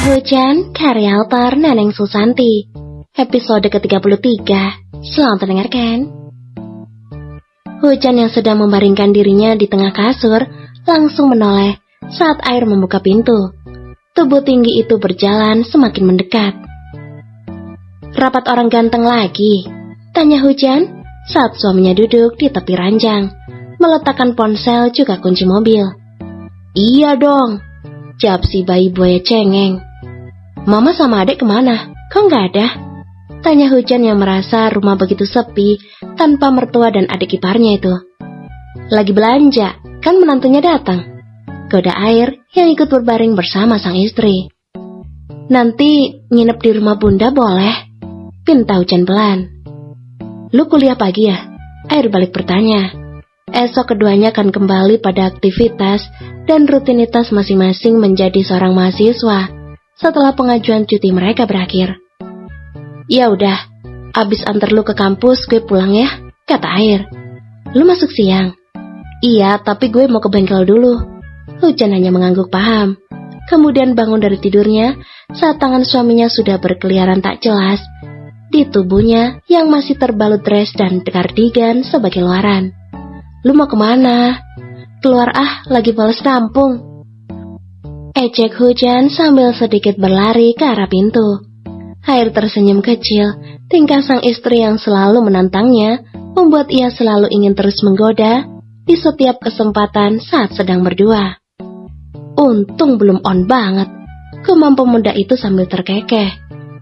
Hujan, karya autor Neneng Susanti. Episode ke-33. Selamat mendengarkan. Hujan yang sedang membaringkan dirinya di tengah kasur langsung menoleh saat air membuka pintu. Tubuh tinggi itu berjalan semakin mendekat. "Rapat orang ganteng lagi?" tanya Hujan saat suaminya duduk di tepi ranjang, meletakkan ponsel juga kunci mobil. "Iya dong," jawab si bayi buaya cengeng. "Mama sama adek kemana? Kok nggak ada?" tanya Hujan yang merasa rumah begitu sepi tanpa mertua dan adik iparnya itu. "Lagi belanja, kan menantunya datang," goda air yang ikut berbaring bersama sang istri. "Nanti nginep di rumah bunda boleh?" pinta Hujan pelan. "Lu kuliah pagi ya?" Air balik bertanya. Esok keduanya akan kembali pada aktivitas dan rutinitas masing-masing menjadi seorang mahasiswa setelah pengajuan cuti mereka berakhir. "Ya udah, abis antar lu ke kampus gue pulang ya," kata Air. "Lu masuk siang?" "Iya, tapi gue mau ke bengkel dulu." Hujan hanya mengangguk paham. Kemudian bangun dari tidurnya saat tangan suaminya sudah berkeliaran tak jelas di tubuhnya yang masih terbalut dress dan kardigan sebagai luaran. "Lu mau kemana?" "Keluar lagi males rampung," ejek Hujan sambil sedikit berlari ke arah pintu. Air tersenyum kecil. Tingkah sang istri yang selalu menantangnya membuat ia selalu ingin terus menggoda di setiap kesempatan saat sedang berdua. "Untung belum on banget," gumam pemuda itu sambil terkekeh.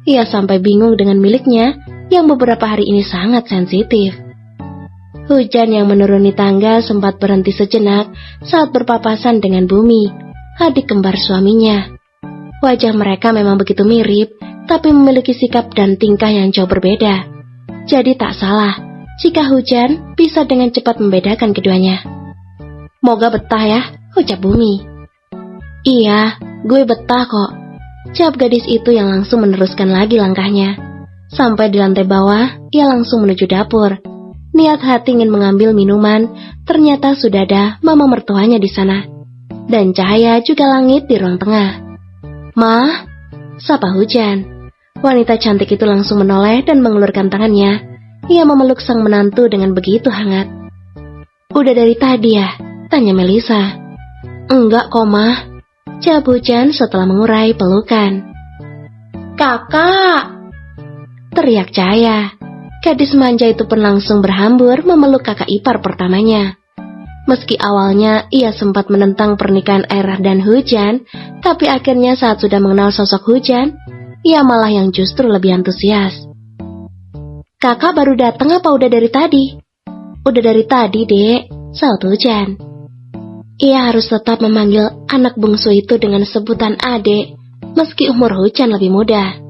Ia sampai bingung dengan miliknya yang beberapa hari ini sangat sensitif. Hujan yang menuruni tangga sempat berhenti sejenak saat berpapasan dengan Bumi, adik kembar suaminya. Wajah mereka memang begitu mirip, tapi memiliki sikap dan tingkah yang jauh berbeda. Jadi tak salah jika Hujan bisa dengan cepat membedakan keduanya. "Moga betah ya," ucap Bumi. "Iya, gue betah kok," jawab gadis itu yang langsung meneruskan lagi langkahnya. Sampai di lantai bawah, ia langsung menuju dapur. Niat hati ingin mengambil minuman, ternyata sudah ada mama mertuanya di sana. Dan cahaya juga langit di ruang tengah. "Ma," sapa Hujan. Wanita cantik itu langsung menoleh dan mengulurkan tangannya. Ia memeluk sang menantu dengan begitu hangat. "Udah dari tadi ya?" tanya Melisa. "Enggak kok, Ma," jawab Hujan setelah mengurai pelukan. "Kakak!" teriak Cahaya. Gadis manja itu pun langsung berhambur memeluk kakak ipar pertamanya. Meski awalnya ia sempat menentang pernikahan Air dan Hujan, tapi akhirnya saat sudah mengenal sosok Hujan, ia malah yang justru lebih antusias. "Kakak baru datang apa udah dari tadi?" "Udah dari tadi, Dek," saut Hujan. Ia harus tetap memanggil anak bungsu itu dengan sebutan adek, meski umur Hujan lebih muda.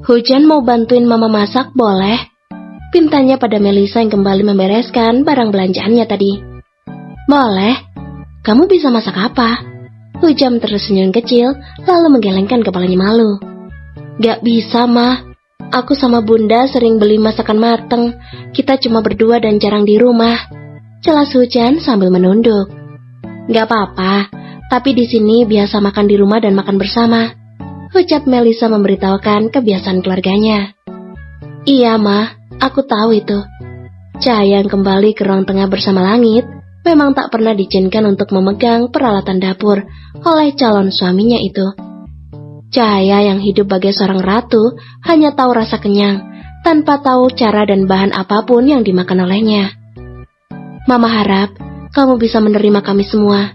"Hujan mau bantuin mama masak boleh?" pintanya pada Melisa yang kembali membereskan barang belanjaannya tadi. "Boleh. Kamu bisa masak apa?" Hujan tersenyum kecil lalu menggelengkan kepalanya malu. "Gak bisa, Ma. Aku sama bunda sering beli masakan mateng. Kita cuma berdua dan jarang di rumah," jelas Hujan sambil menunduk. "Gak apa-apa, tapi di sini biasa makan di rumah dan makan bersama," ucap Melisa memberitahukan kebiasaan keluarganya. "Iya, Ma, aku tahu itu." Cahaya yang kembali ke ruang tengah bersama Langit memang tak pernah diizinkan untuk memegang peralatan dapur oleh calon suaminya itu. Cahaya yang hidup bagai seorang ratu hanya tahu rasa kenyang, tanpa tahu cara dan bahan apapun yang dimakan olehnya. "Mama harap kamu bisa menerima kami semua.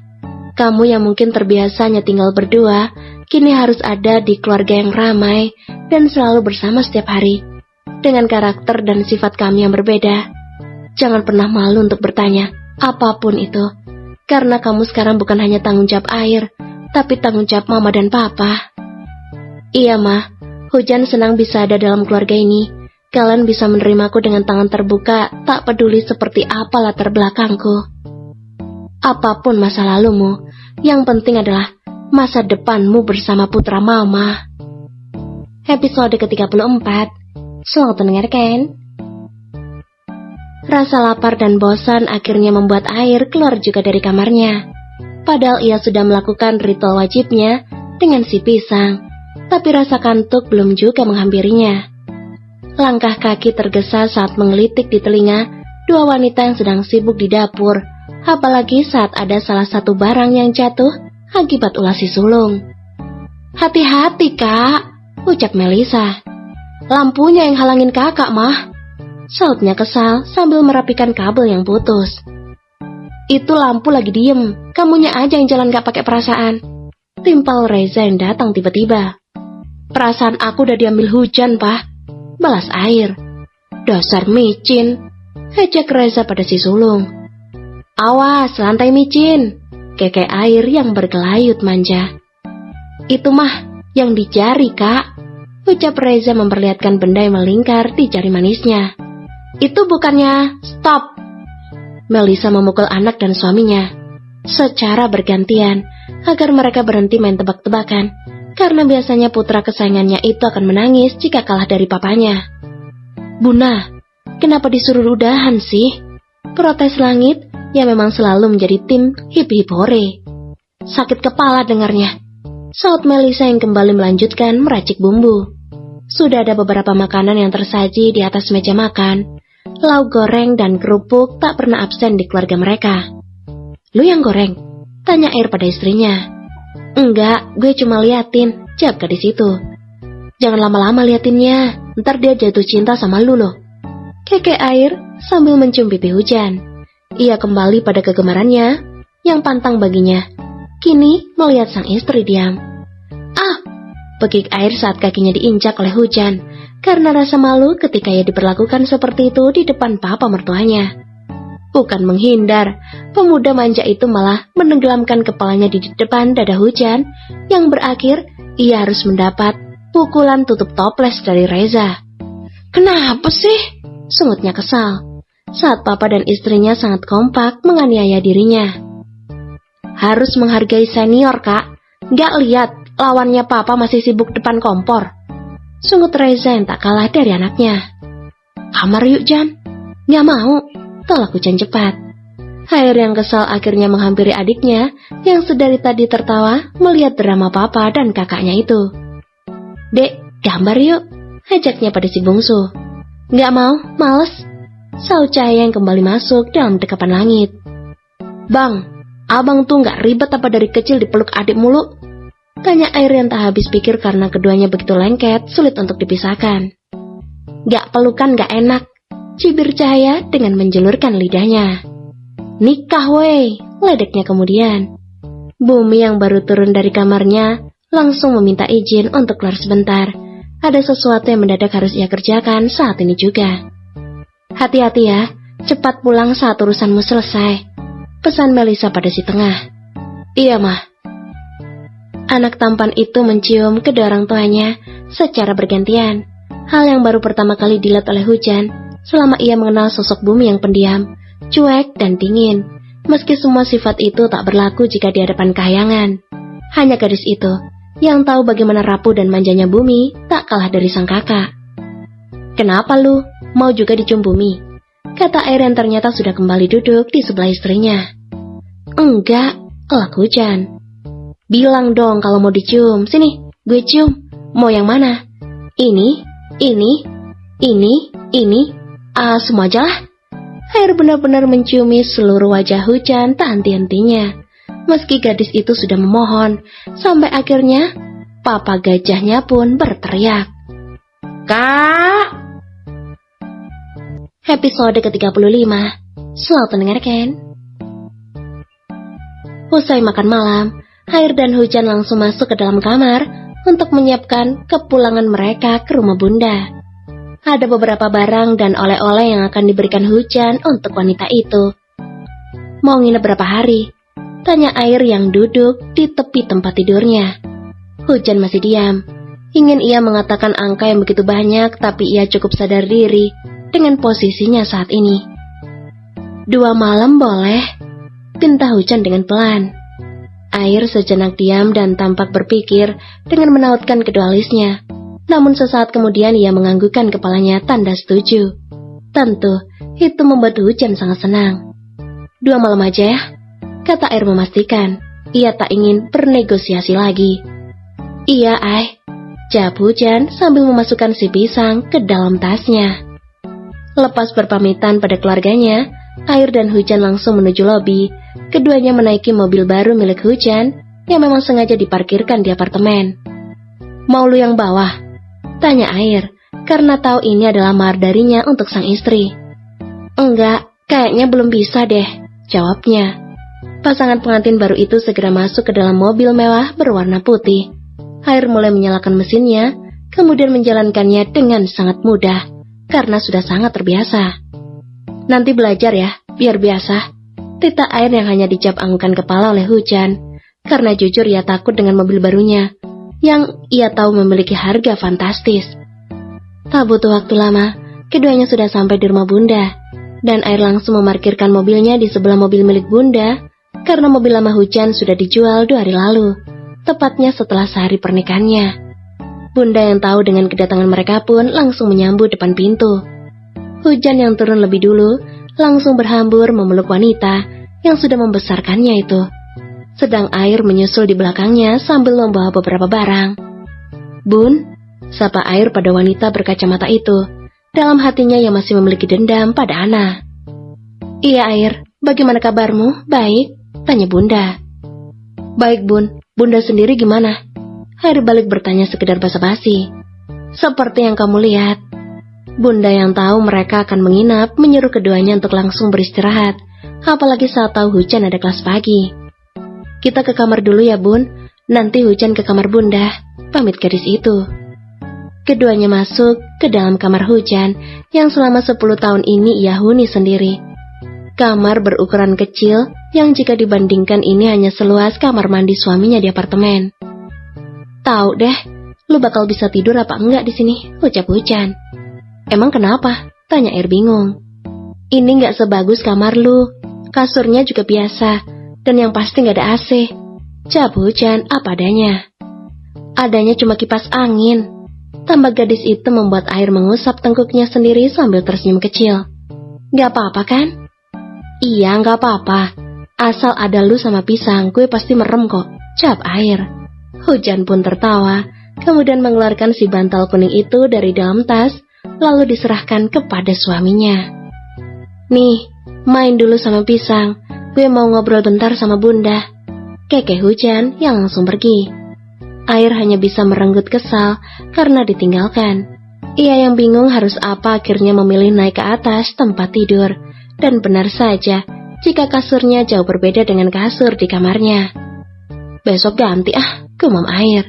Kamu yang mungkin terbiasanya tinggal berdua, kini harus ada di keluarga yang ramai dan selalu bersama setiap hari. Dengan karakter dan sifat kami yang berbeda. Jangan pernah malu untuk bertanya, apapun itu. Karena kamu sekarang bukan hanya tanggung jawab Air, tapi tanggung jawab Mama dan Papa." "Iya, Ma. Hujan senang bisa ada dalam keluarga ini. Kalian bisa menerimaku dengan tangan terbuka, tak peduli seperti apa latar belakangku. Apapun masa lalumu, yang penting adalah masa depanmu bersama putra Mama." Episode ke-34. Selamat mendengarkan. Rasa lapar dan bosan akhirnya membuat Air keluar juga dari kamarnya. Padahal ia sudah melakukan ritual wajibnya dengan si pisang, tapi rasa kantuk belum juga menghampirinya. Langkah kaki tergesa saat menggelitik di telinga dua wanita yang sedang sibuk di dapur, apalagi saat ada salah satu barang yang jatuh akibat ulah si sulung. "Hati-hati, Kak," ucap Melisa. "Lampunya yang halangin kakak, mah," sautnya kesal sambil merapikan kabel yang putus. "Itu lampu lagi diem, kamunya aja yang jalan gak pakai perasaan," timpal Reza yang datang tiba-tiba. "Perasaan aku udah diambil hujan, Pak," balas Air. "Dasar micin," ejek Reza pada si sulung. "Awas, lantai micin," keke Air yang bergelayut manja. "Itu mah yang di jari, Kak," ucap Reza memperlihatkan benda yang melingkar di jari manisnya. "Itu bukannya..." "Stop!" Melisa memukul anak dan suaminya secara bergantian agar mereka berhenti main tebak-tebakan, karena biasanya putra kesayangannya itu akan menangis jika kalah dari papanya. "Bunda, kenapa disuruh udahan sih?" protes Langit yang memang selalu menjadi tim hip-hip hore. "Sakit kepala dengarnya," saut Melisa yang kembali melanjutkan meracik bumbu. Sudah ada beberapa makanan yang tersaji di atas meja makan. Lauk goreng dan kerupuk tak pernah absen di keluarga mereka. "Lu yang goreng?" tanya Air pada istrinya. "Enggak, gue cuma liatin," jawab gadis itu. "Jangan lama-lama liatinnya, ntar dia jatuh cinta sama lu loh," keke Air sambil mencium pipi Hujan. Ia kembali pada kegemarannya yang pantang baginya. Kini melihat sang istri diam. "Ah!" pekik Air saat kakinya diinjak oleh Hujan, karena rasa malu ketika ia diperlakukan seperti itu di depan papa mertuanya. Bukan menghindar, pemuda manja itu malah menenggelamkan kepalanya di depan dada Hujan, yang berakhir ia harus mendapat pukulan tutup toples dari Reza. "Kenapa sih?" sungutnya kesal, saat papa dan istrinya sangat kompak menganiaya dirinya. "Harus menghargai senior, Kak. Gak lihat lawannya papa masih sibuk depan kompor," sungut Reza yang tak kalah dari anaknya. "Kamar yuk, Jan." "Gak mau," tolak Hujan cepat. Air yang kesal akhirnya menghampiri adiknya yang sedari tadi tertawa melihat drama papa dan kakaknya itu. "Dek, gambar yuk," ajaknya pada si bungsu. "Gak mau, males," saut Cahaya yang kembali masuk dalam dekapan Langit. "Bang, abang tuh gak ribet apa dari kecil dipeluk adik mulu?" tanya Air yang tak habis pikir karena keduanya begitu lengket, sulit untuk dipisahkan. "Gak pelukan gak enak," cibir Cahaya dengan menjulurkan lidahnya. "Nikah weh," ledeknya kemudian. Bumi yang baru turun dari kamarnya langsung meminta izin untuk keluar sebentar. Ada sesuatu yang mendadak harus ia kerjakan saat ini juga. "Hati-hati ya, cepat pulang saat urusanmu selesai," pesan Melisa pada si tengah. "Iya, Mah." Anak tampan itu mencium kedua orang tuanya secara bergantian. Hal yang baru pertama kali dilihat oleh Hujan selama ia mengenal sosok Bumi yang pendiam, cuek dan dingin. Meski semua sifat itu tak berlaku jika di hadapan kahyangan. Hanya gadis itu yang tahu bagaimana rapuh dan manjanya Bumi tak kalah dari sang kakak. "Kenapa lu? Mau juga dicium Bumi?" kata Air yang ternyata sudah kembali duduk di sebelah istrinya. "Enggak," kelak Hujan. "Bilang dong kalau mau dicium. Sini, gue cium. Mau yang mana? Ini, ini, ini. Semua aja lah." Air benar-benar menciumi seluruh wajah Hujan tak henti-hentinya. Meski gadis itu sudah memohon, sampai akhirnya papa gajahnya pun berteriak, "Kak!" Episode ke-35. Selamat mendengarkan. Usai makan malam, Air dan Hujan langsung masuk ke dalam kamar untuk menyiapkan kepulangan mereka ke rumah bunda. Ada beberapa barang dan oleh-oleh yang akan diberikan Hujan untuk wanita itu. "Mau nginep berapa hari?" tanya Air yang duduk di tepi tempat tidurnya. Hujan masih diam. Ingin ia mengatakan angka yang begitu banyak, tapi ia cukup sadar diri dengan posisinya saat ini. "2 malam boleh?" pinta Hujan dengan pelan. Air sejenak diam dan tampak berpikir dengan menautkan kedua alisnya. Namun sesaat kemudian ia menganggukkan kepalanya tanda setuju. Tentu, itu membuat Hujan sangat senang. 2 malam aja ya, kata Air memastikan. Ia tak ingin bernegosiasi lagi. Iya, Ai. Jawab Hujan sambil memasukkan si pisang ke dalam tasnya. Lepas berpamitan pada keluarganya, Air dan Hujan langsung menuju lobi. Keduanya menaiki mobil baru milik Hujan yang memang sengaja diparkirkan di apartemen. Mau lu yang bawah? Tanya Air, karena tahu ini adalah mahar darinya untuk sang istri. Enggak, kayaknya belum bisa deh, jawabnya. Pasangan pengantin baru itu segera masuk ke dalam mobil mewah berwarna putih. Air mulai menyalakan mesinnya, kemudian menjalankannya dengan sangat mudah, karena sudah sangat terbiasa. Nanti belajar ya, biar biasa. Tita Air yang hanya dicap anggukan kepala oleh Hujan, karena jujur ia takut dengan mobil barunya, yang ia tahu memiliki harga fantastis. Tak butuh waktu lama, keduanya sudah sampai di rumah Bunda, dan Air langsung memarkirkan mobilnya di sebelah mobil milik Bunda, karena mobil lama Hujan sudah dijual 2 hari lalu, tepatnya setelah sehari pernikahannya. Bunda yang tahu dengan kedatangan mereka pun langsung menyambut depan pintu. Hujan yang turun lebih dulu langsung berhambur memeluk wanita yang sudah membesarkannya itu. Sedang Air menyusul di belakangnya sambil membawa beberapa barang. Bun, sapa Air pada wanita berkacamata itu. Dalam hatinya yang masih memiliki dendam pada Ana. Iya Air, bagaimana kabarmu? Baik, tanya Bunda. Baik Bun, Bunda sendiri gimana? Air balik bertanya sekedar basa-basi. Seperti yang kamu lihat. Bunda yang tahu mereka akan menginap menyuruh keduanya untuk langsung beristirahat, apalagi saat tahu Hujan ada kelas pagi. Kita ke kamar dulu ya Bun, nanti Hujan ke kamar Bunda, pamit gadis itu. Keduanya masuk ke dalam kamar Hujan yang selama 10 tahun ini ia huni sendiri. Kamar berukuran kecil yang jika dibandingkan ini hanya seluas kamar mandi suaminya di apartemen. Tahu deh, lu bakal bisa tidur apa enggak di sini, ucap Hujan. Emang kenapa? Tanya Air bingung. Ini enggak sebagus kamar lu, kasurnya juga biasa, dan yang pasti enggak ada AC. Jawab Hujan apa adanya. Adanya cuma kipas angin. Tambah gadis itu membuat Air mengusap tengkuknya sendiri sambil tersenyum kecil. Gak apa-apa kan? Iya, gak apa-apa. Asal ada lu sama pisang, gue pasti merem kok, jawab Air. Hujan pun tertawa, kemudian mengeluarkan si bantal kuning itu dari dalam tas, lalu diserahkan kepada suaminya. Nih, main dulu sama pisang, gue mau ngobrol bentar sama Bunda. Kekeh Hujan yang langsung pergi. Air hanya bisa merenggut kesal karena ditinggalkan. Ia yang bingung harus apa akhirnya memilih naik ke atas tempat tidur. Dan benar saja, jika kasurnya jauh berbeda dengan kasur di kamarnya. Besok ganti gumam Air.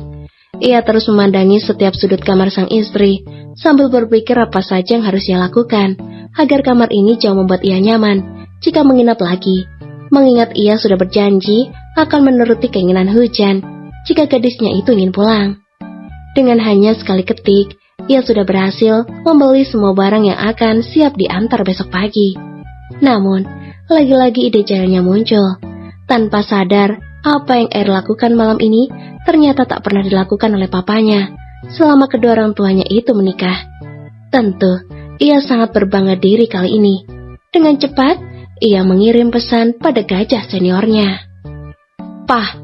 Ia terus memandangi setiap sudut kamar sang istri, sambil berpikir apa saja yang harus ia lakukan, agar kamar ini jauh membuat ia nyaman, jika menginap lagi. Mengingat ia sudah berjanji akan menuruti keinginan Hujan, jika gadisnya itu ingin pulang. Dengan hanya sekali ketik, ia sudah berhasil membeli semua barang yang akan siap diantar besok pagi. Namun, lagi-lagi ide jalannya muncul. Tanpa sadar, apa yang Air lakukan malam ini ternyata tak pernah dilakukan oleh papanya selama kedua orang tuanya itu menikah. Tentu, ia sangat berbangga diri kali ini. Dengan cepat, ia mengirim pesan pada gajah seniornya. Pah,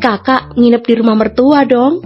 kakak nginep di rumah mertua dong.